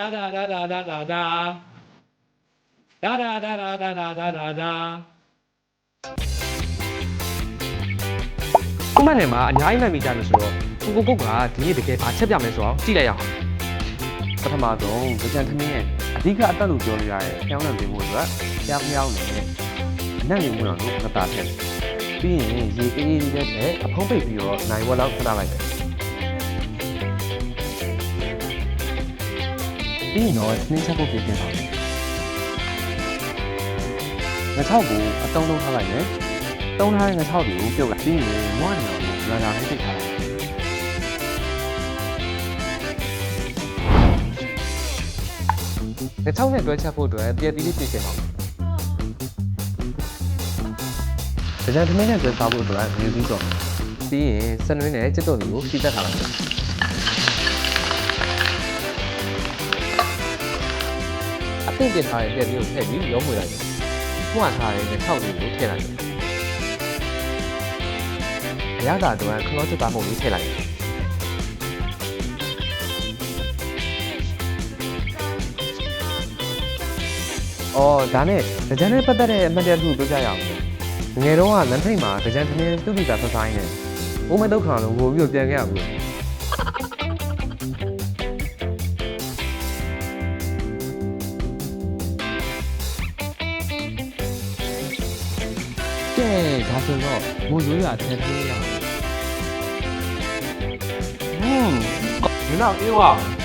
da da da da da da da da da da da da da da da da ခုမှတ်နေမှာအများကြီးမှတ်မိကြမယ်ဆိုတော့ကိုကဒီနေ့တကယ်ဘာချက်ပြမယ်ဆိုတော့ကြည့်လိုက်ရအောင်ပထမဆုံးကြံသမင်းရဲ့အဓိကအတက်လို့ပြောလို့ရတဲ့ဖျောင်းလန့်ပေးမှုအတွက်ဖျောင်းနဲ့အနက်နေမှုတော့မတားထက်ပြီးရင်ရေအေးလေးနဲ့အဖုံးပိတ်ပြီးတော့နိုင်ဝက်လောက်ခဏလိုက်တယ်ပြီးရင်တော့နှင်းချက်ဖို့ပြင်ပါမယ်ငါချောက်ကိုအတုံးလုံးထားလိုက်မယ်တုံးထားတဲ့ငါချောက်တွေကိုပြုတ်လိုက်ပြီးရင်မွားနေအောင်လာလာလေးပိတ်ထားလိုက်ငါချောက်နဲ့တွဲချက်ဖို့အတွက်တရက်သီးလေးပြင်ပါမယ်ကြံသမင်းနဲ့တွဲစားဖို့အတွက်မြူပြီးတော့ပြီးရင်စနွေးနဲ့ကြက်တုံတွေကိုစီးတက်ထားလိုက်မယ်အသင့်ပြင်ထားတဲ့ကြက်လေးကိုထည့်ပြီးရောမှွေလိုက်တယ်။ပွားထားတဲ့6လေးကိုထည့်လိုက်တယ်။အရသာအတွက်ခလော့ချက်သားပုံလေးထည့်လိုက်တယ်။အော်ဒါနဲ့ကြံနဲ့ပတ်သက်တဲ့အမှတ်တရတစ်ခုပြောပြရအောင်။ငယ်တုန်းကလမ်းထိပ်မှာကြံသမင်းသူ့တိတာဆက်ဆိုင်နေ။ဘုံမဒုက္ခလုံးကိုပြီးတော့ပြန်ခဲ့ရဘူး။ဒါဆိုတော့မိုးရိုးရထည့်ပေးရအောင်你那给我。